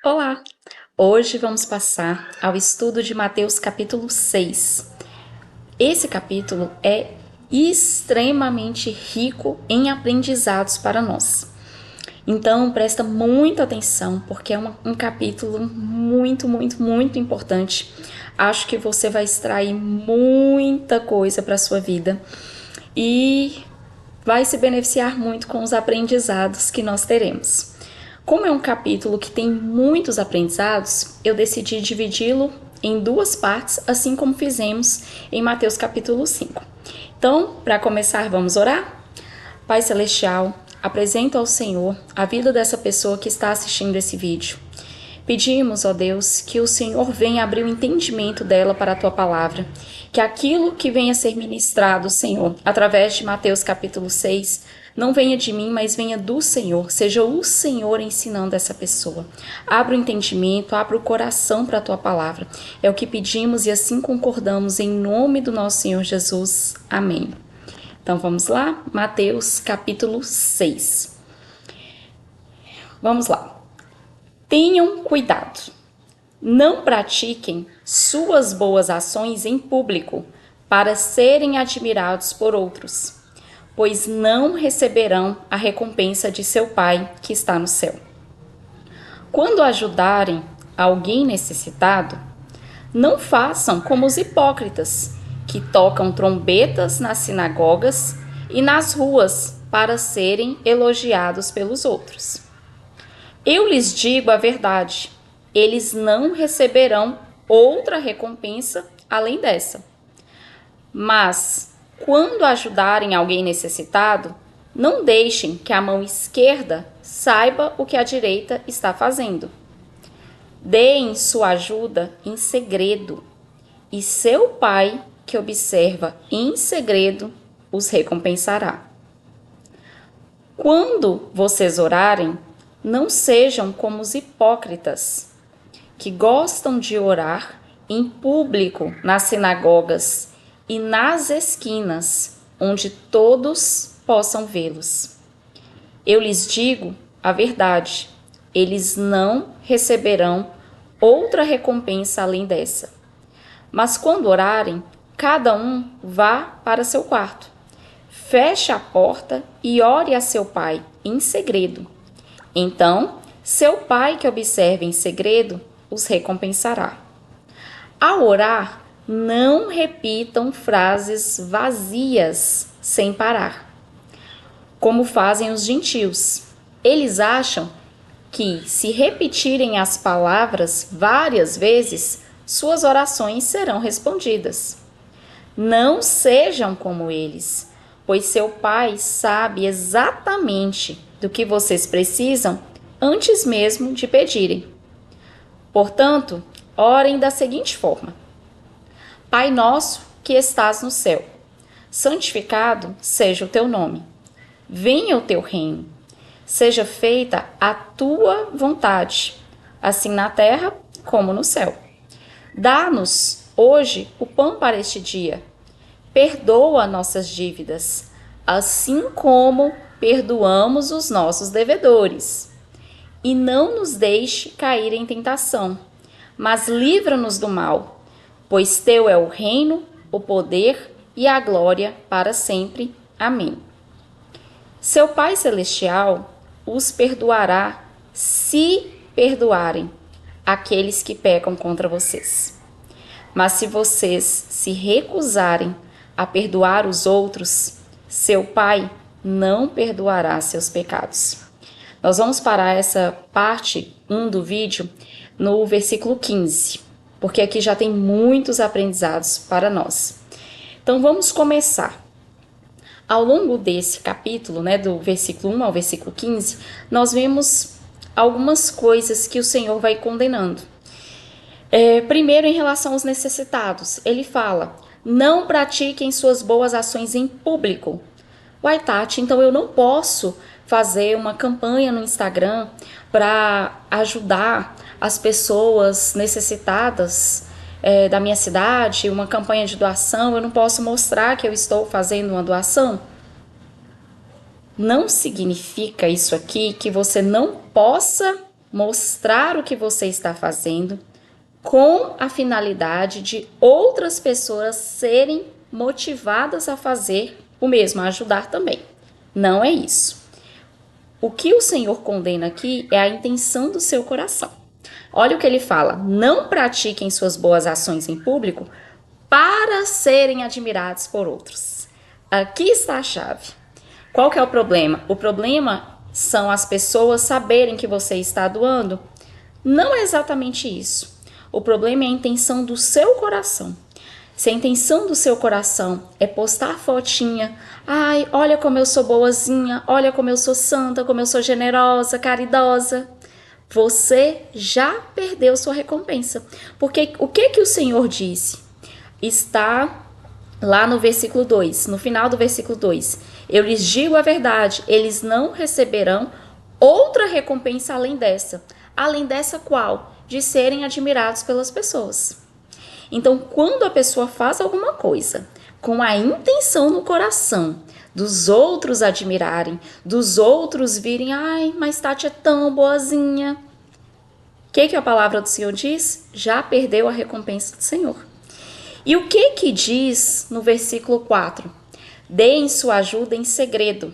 Olá! Hoje vamos passar ao estudo de Mateus capítulo 6. Esse capítulo é extremamente rico em aprendizados para nós. Então, presta muita atenção, porque é um capítulo muito importante. Acho que você vai extrair muita coisa para a sua vida e vai se beneficiar muito com os aprendizados que nós teremos. Como é um capítulo que tem muitos aprendizados, eu decidi dividi-lo em duas partes, assim como fizemos em Mateus capítulo 5. Então, para começar, vamos orar? Pai Celestial, apresento ao Senhor a vida dessa pessoa que está assistindo esse vídeo. Pedimos, ó Deus, que o Senhor venha abrir o entendimento dela para a Tua palavra, que aquilo que venha a ser ministrado, Senhor, através de Mateus capítulo 6, não venha de mim, mas venha do Senhor, seja o Senhor ensinando essa pessoa. Abra o entendimento, abra o coração para a Tua palavra. É o que pedimos e assim concordamos em nome do nosso Senhor Jesus. Amém. Então vamos lá, Mateus capítulo 6. Vamos lá. Tenham cuidado. Não pratiquem suas boas ações em público para serem admirados por outros, pois não receberão a recompensa de seu Pai que está no céu. Quando ajudarem alguém necessitado, não façam como os hipócritas, que tocam trombetas nas sinagogas e nas ruas para serem elogiados pelos outros. Eu lhes digo a verdade, eles não receberão outra recompensa além dessa. Mas, quando ajudarem alguém necessitado, não deixem que a mão esquerda saiba o que a direita está fazendo. Deem sua ajuda em segredo, e seu Pai, que observa em segredo, os recompensará. Quando vocês orarem, não sejam como os hipócritas, que gostam de orar em público nas sinagogas e nas esquinas, onde todos possam vê-los. Eu lhes digo a verdade, eles não receberão outra recompensa além dessa. Mas quando orarem, cada um vá para seu quarto, feche a porta e ore a seu Pai em segredo. Então, seu Pai que observa em segredo os recompensará. Ao orar, não repitam frases vazias sem parar, como fazem os gentios. Eles acham que, se repetirem as palavras várias vezes, suas orações serão respondidas. Não sejam como eles, pois seu Pai sabe exatamente do que vocês precisam antes mesmo de pedirem. Portanto, orem da seguinte forma: Pai nosso que estás no céu, santificado seja o teu nome. Venha o teu reino. Seja feita a tua vontade, assim na terra como no céu. Dá-nos hoje o pão para este dia. Perdoa nossas dívidas, assim como perdoamos os nossos devedores. E não nos deixe cair em tentação, mas livra-nos do mal, pois teu é o reino, o poder e a glória para sempre. Amém. Seu Pai Celestial os perdoará se perdoarem aqueles que pecam contra vocês. Mas se vocês se recusarem a perdoar os outros, seu Pai não perdoará seus pecados. Nós vamos parar essa parte 1 do vídeo no versículo 15, porque aqui já tem muitos aprendizados para nós. Então vamos começar. Ao longo desse capítulo, do versículo 1 ao versículo 15, nós vemos algumas coisas que o Senhor vai condenando. Primeiro, em relação aos necessitados, ele fala: não pratiquem suas boas ações em público. Uai, Tati, então eu não posso fazer uma campanha no Instagram para ajudar as pessoas necessitadas da minha cidade, uma campanha de doação, eu não posso mostrar que eu estou fazendo uma doação? Não significa isso aqui que você não possa mostrar o que você está fazendo com a finalidade de outras pessoas serem motivadas a fazer o mesmo, a ajudar também. Não é isso. O que o Senhor condena aqui é a intenção do seu coração. Olha o que ele fala: não pratiquem suas boas ações em público para serem admirados por outros. Aqui está a chave. Qual que é o problema? O problema são as pessoas saberem que você está doando. Não é exatamente isso. O problema é a intenção do seu coração. Se a intenção do seu coração é postar fotinha, ai, olha como eu sou boazinha, olha como eu sou santa, como eu sou generosa, caridosa, você já perdeu sua recompensa. Porque o que o Senhor disse? Está lá no versículo 2, no final do versículo 2. Eu lhes digo a verdade, eles não receberão outra recompensa além dessa. Além dessa qual? De serem admirados pelas pessoas. Então, quando a pessoa faz alguma coisa com a intenção no coração dos outros admirarem, dos outros virem, ai, mas Tati é tão boazinha. O que a palavra do Senhor diz? Já perdeu a recompensa do Senhor. E o que diz no versículo 4? Deem sua ajuda em segredo,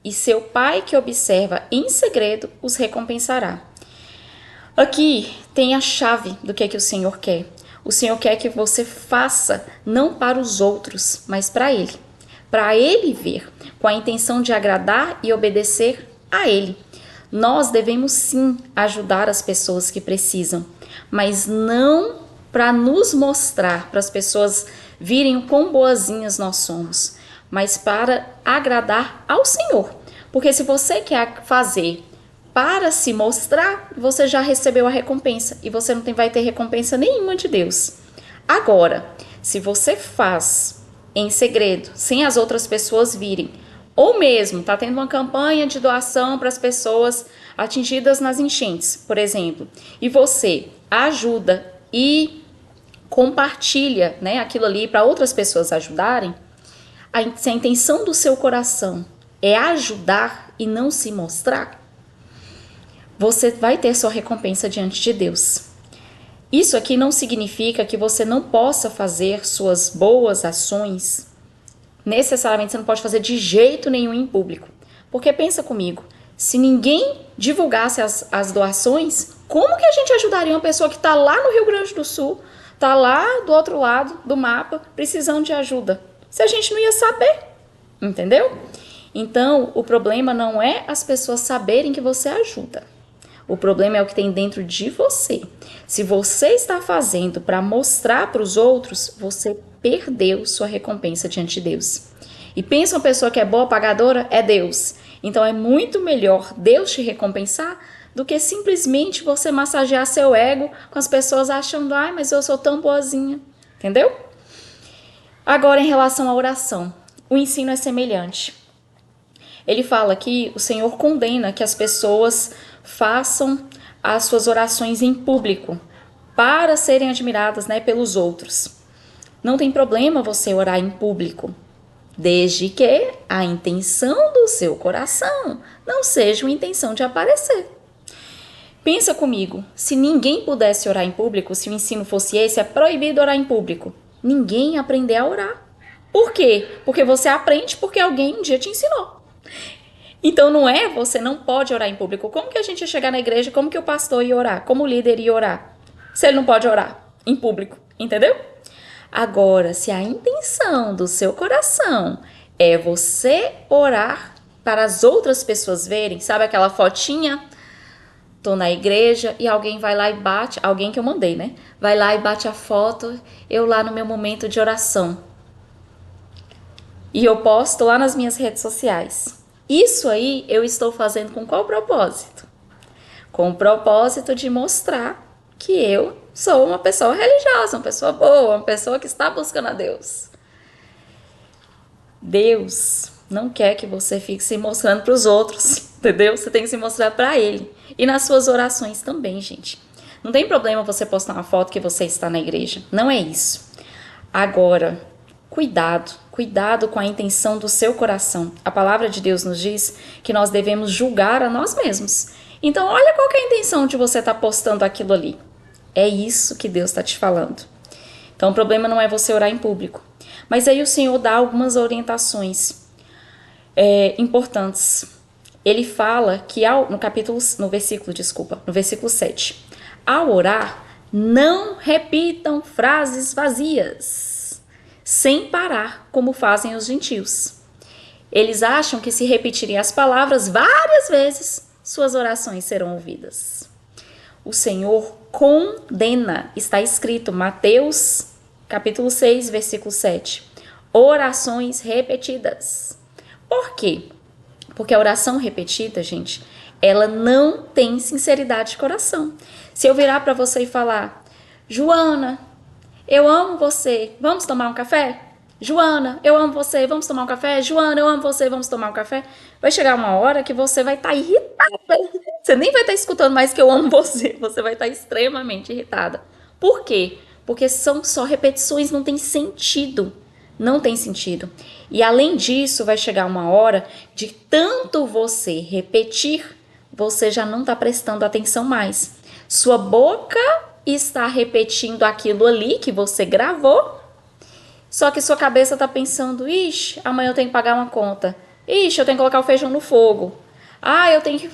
e seu pai que observa em segredo os recompensará. Aqui tem a chave do que o Senhor quer. O Senhor quer que você faça não para os outros, mas para Ele ver, com a intenção de agradar e obedecer a Ele. Nós devemos sim ajudar as pessoas que precisam, mas não para nos mostrar, para as pessoas virem o quão boazinhas nós somos, mas para agradar ao Senhor. Porque se você quer fazer para se mostrar, você já recebeu a recompensa e você não vai ter recompensa nenhuma de Deus. Agora, se você faz em segredo, sem as outras pessoas virem, ou mesmo está tendo uma campanha de doação para as pessoas atingidas nas enchentes, por exemplo, e você ajuda e compartilha, né, aquilo ali para outras pessoas ajudarem, se a intenção do seu coração é ajudar e não se mostrar, você vai ter sua recompensa diante de Deus. Isso aqui não significa que você não possa fazer suas boas ações. Necessariamente você não pode fazer de jeito nenhum em público. Porque pensa comigo, se ninguém divulgasse as doações, como que a gente ajudaria uma pessoa que está lá no Rio Grande do Sul, está lá do outro lado do mapa, precisando de ajuda? Se a gente não ia saber, entendeu? Então, o problema não é as pessoas saberem que você ajuda. O problema é o que tem dentro de você. Se você está fazendo para mostrar para os outros, você perdeu sua recompensa diante de Deus. E pensa uma pessoa que é boa pagadora, é Deus. Então é muito melhor Deus te recompensar do que simplesmente você massagear seu ego com as pessoas achando, ai, mas eu sou tão boazinha. Entendeu? Agora, em relação à oração, o ensino é semelhante. Ele fala que o Senhor condena que as pessoas façam as suas orações em público para serem admiradas, né, pelos outros. Não tem problema você orar em público, desde que a intenção do seu coração não seja uma intenção de aparecer. Pensa comigo, se ninguém pudesse orar em público, se o ensino fosse esse, é proibido orar em público. Ninguém ia aprender a orar. Por quê? Porque você aprende porque alguém um dia te ensinou. Então não é, você não pode orar em público. Como que a gente ia chegar na igreja, como que o pastor ia orar, como o líder ia orar, se ele não pode orar em público, entendeu? Agora, se a intenção do seu coração é você orar para as outras pessoas verem, sabe aquela fotinha? Tô na igreja e alguém vai lá e bate, alguém que eu mandei, né? Vai lá e bate a foto, eu lá no meu momento de oração. E eu posto lá nas minhas redes sociais. Isso aí eu estou fazendo com qual propósito? Com o propósito de mostrar que eu sou uma pessoa religiosa, uma pessoa boa, uma pessoa que está buscando a Deus. Deus não quer que você fique se mostrando para os outros, entendeu? Você tem que se mostrar para Ele. E nas suas orações também, gente. Não tem problema você postar uma foto que você está na igreja. Não é isso. Agora, cuidado com a intenção do seu coração. A palavra de Deus nos diz que nós devemos julgar a nós mesmos. Então, olha qual que é a intenção de você estar postando aquilo ali. É isso que Deus está te falando. Então, o problema não é você orar em público. Mas aí o Senhor dá algumas orientações importantes. Ele fala que no versículo 7, ao orar, não repitam frases vazias, sem parar, como fazem os gentios. Eles acham que se repetirem as palavras várias vezes, suas orações serão ouvidas. O Senhor condena, está escrito, Mateus capítulo 6, versículo 7, orações repetidas. Por quê? Porque a oração repetida, gente, ela não tem sinceridade de coração. Se eu virar para você e falar, Joana, eu amo você, vamos tomar um café? Joana, eu amo você, vamos tomar um café? Joana, eu amo você, vamos tomar um café? Vai chegar uma hora que você vai estar irritada. Você nem vai estar escutando mais que eu amo você. Você vai estar extremamente irritada. Por quê? Porque são só repetições, não tem sentido. Não tem sentido. E além disso, vai chegar uma hora de tanto você repetir, você já não está prestando atenção mais. Sua boca está repetindo aquilo ali que você gravou, só que sua cabeça está pensando, ixi, amanhã eu tenho que pagar uma conta. Ixi, eu tenho que colocar o feijão no fogo. Ah, eu tenho que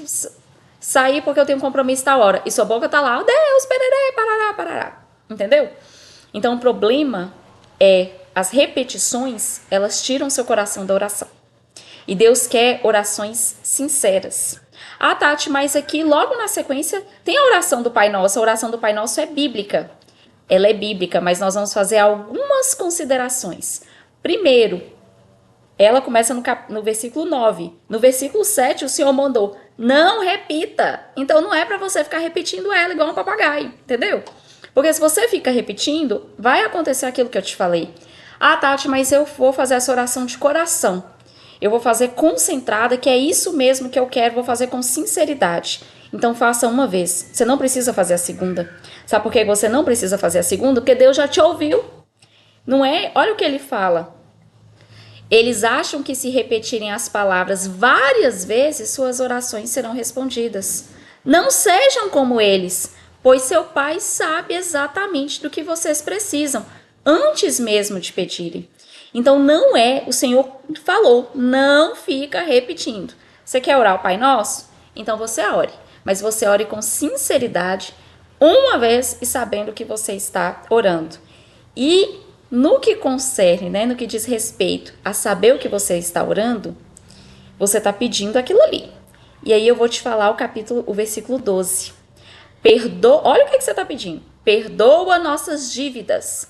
sair porque eu tenho um compromisso tal hora. E sua boca tá lá, oh, Deus, pererê, parará, parará. Entendeu? Então o problema é as repetições, elas tiram seu coração da oração. E Deus quer orações sinceras. Ah, Tati, mas aqui logo na sequência tem a oração do Pai Nosso. A oração do Pai Nosso é bíblica. Ela é bíblica, mas nós vamos fazer algumas considerações. Primeiro, ela começa no versículo 9. No versículo 7, o Senhor mandou, não repita. Então não é para você ficar repetindo ela igual um papagaio, entendeu? Porque se você fica repetindo, vai acontecer aquilo que eu te falei. Ah, Tati, mas eu vou fazer essa oração de coração. Eu vou fazer concentrada, que é isso mesmo que eu quero, vou fazer com sinceridade. Então faça uma vez. Você não precisa fazer a segunda. Sabe por que você não precisa fazer a segunda? Porque Deus já te ouviu. Não é? Olha o que ele fala. Eles acham que se repetirem as palavras várias vezes, suas orações serão respondidas. Não sejam como eles, pois seu Pai sabe exatamente do que vocês precisam, antes mesmo de pedirem. Então não é, o Senhor falou, não fica repetindo. Você quer orar o Pai Nosso? Então você ore, mas você ore com sinceridade, uma vez e sabendo que você está orando. E no que concerne, né, no que diz respeito a saber o que você está orando, você está pedindo aquilo ali. E aí eu vou te falar o versículo 12. Olha o que você está pedindo. Perdoa nossas dívidas,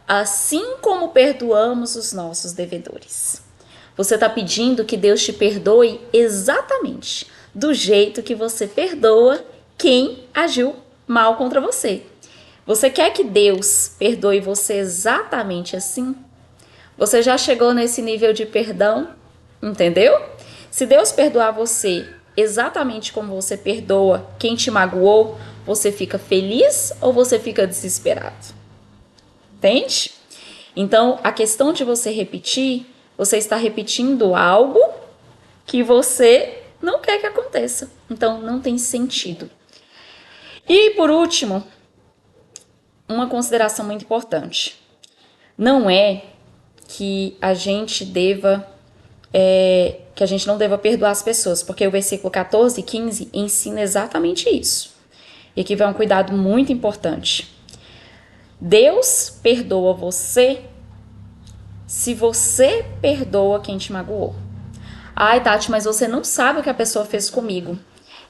assim como perdoamos os nossos devedores. Você está pedindo que Deus te perdoe exatamente do jeito que você perdoa quem agiu mal contra você. Você quer que Deus perdoe você exatamente assim? Você já chegou nesse nível de perdão? Entendeu? Se Deus perdoar você exatamente como você perdoa quem te magoou, você fica feliz ou você fica desesperado? Entende? Então, a questão de você repetir, você está repetindo algo que você não quer que aconteça. Então, não tem sentido. E, por último, uma consideração muito importante. Não é que a gente não deva perdoar as pessoas, porque o versículo 14 e 15 ensina exatamente isso. E aqui vai um cuidado muito importante. Deus perdoa você se você perdoa quem te magoou. Ai, Tati, mas você não sabe o que a pessoa fez comigo.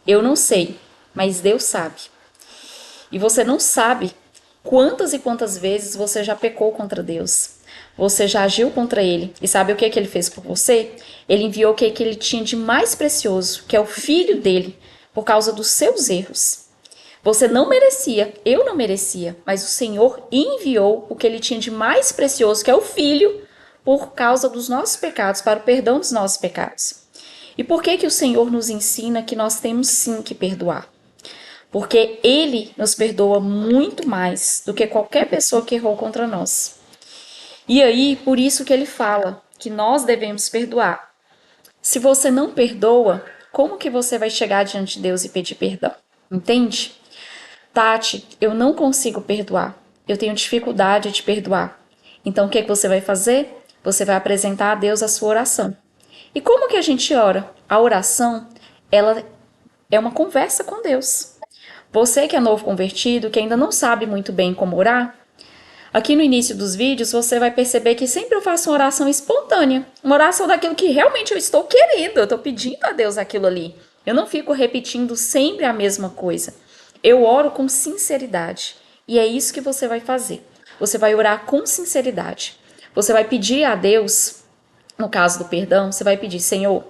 Eu não sei, mas Deus sabe. E você não sabe quantas e quantas vezes você já pecou contra Deus. Você já agiu contra Ele. E sabe o que Ele fez por você? Ele enviou o que Ele tinha de mais precioso, que é o Filho dele, por causa dos seus erros. Você não merecia, eu não merecia, mas o Senhor enviou o que Ele tinha de mais precioso, que é o Filho, por causa dos nossos pecados, para o perdão dos nossos pecados. E por que o Senhor nos ensina que nós temos sim que perdoar? Porque Ele nos perdoa muito mais do que qualquer pessoa que errou contra nós. E aí, por isso que Ele fala que nós devemos perdoar. Se você não perdoa, como que você vai chegar diante de Deus e pedir perdão. Entende? Tati, eu não consigo perdoar. Eu tenho dificuldade de perdoar. Então, o que você vai fazer? Você vai apresentar a Deus a sua oração. E como que a gente ora? A oração, ela é uma conversa com Deus. Você que é novo convertido, que ainda não sabe muito bem como orar, aqui no início dos vídeos você vai perceber que sempre eu faço uma oração espontânea. Uma oração daquilo que realmente eu estou querendo. Eu estou pedindo a Deus aquilo ali. Eu não fico repetindo sempre a mesma coisa. Eu oro com sinceridade. E é isso que você vai fazer. Você vai orar com sinceridade. Você vai pedir a Deus, no caso do perdão, você vai pedir: Senhor,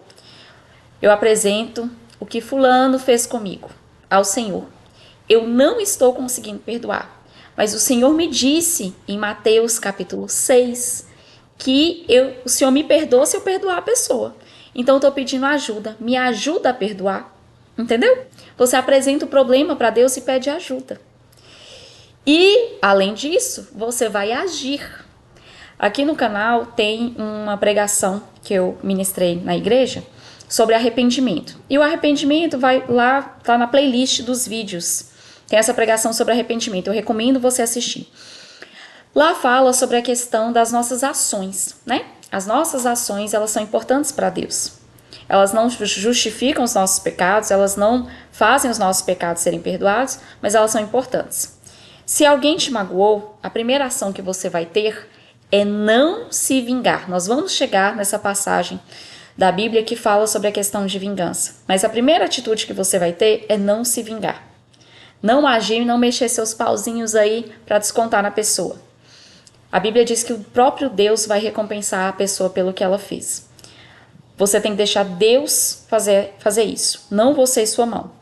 eu apresento o que fulano fez comigo ao Senhor. Eu não estou conseguindo perdoar, mas o Senhor me disse em Mateus capítulo 6 que o Senhor me perdoa se eu perdoar a pessoa. Então eu estou pedindo ajuda, me ajuda a perdoar. Entendeu? Você apresenta o problema para Deus e pede ajuda. E, além disso, você vai agir. Aqui no canal tem uma pregação que eu ministrei na igreja sobre arrependimento. E o arrependimento vai lá, tá na playlist dos vídeos. Tem essa pregação sobre arrependimento. Eu recomendo você assistir. Lá fala sobre a questão das nossas ações, né? As nossas ações, elas são importantes para Deus. Elas não justificam os nossos pecados, elas não fazem os nossos pecados serem perdoados, mas elas são importantes. Se alguém te magoou, a primeira ação que você vai ter é não se vingar. Nós vamos chegar nessa passagem da Bíblia que fala sobre a questão de vingança. Mas a primeira atitude que você vai ter é não se vingar. Não agir e não mexer seus pauzinhos aí para descontar na pessoa. A Bíblia diz que o próprio Deus vai recompensar a pessoa pelo que ela fez. Você tem que deixar Deus fazer isso, não você e sua mão.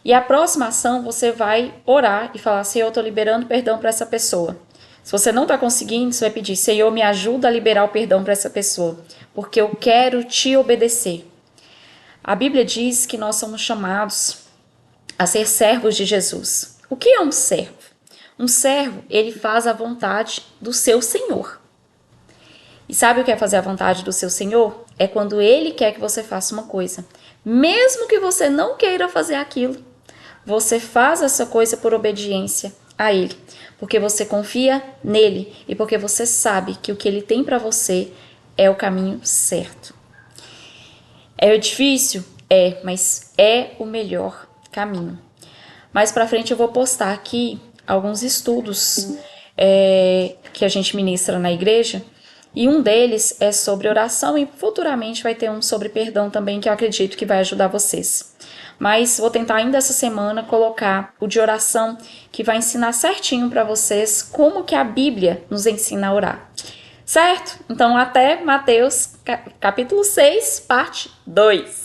E a próxima ação, você vai orar e falar: Senhor, eu estou liberando perdão para essa pessoa. Se você não está conseguindo, você vai pedir: Senhor, me ajuda a liberar o perdão para essa pessoa, porque eu quero te obedecer. A Bíblia diz que nós somos chamados a ser servos de Jesus. O que é um servo? Um servo, ele faz a vontade do seu Senhor. E sabe o que é fazer a vontade do seu Senhor? É quando Ele quer que você faça uma coisa. Mesmo que você não queira fazer aquilo, você faz essa coisa por obediência a Ele. Porque você confia nele e porque você sabe que o que Ele tem para você é o caminho certo. É difícil? É, mas é o melhor caminho. Mais pra frente eu vou postar aqui alguns estudos que a gente ministra na igreja. E um deles é sobre oração e futuramente vai ter um sobre perdão também, que eu acredito que vai ajudar vocês. Mas vou tentar ainda essa semana colocar o de oração, que vai ensinar certinho para vocês como que a Bíblia nos ensina a orar. Certo? Então até Mateus capítulo 6, parte 2.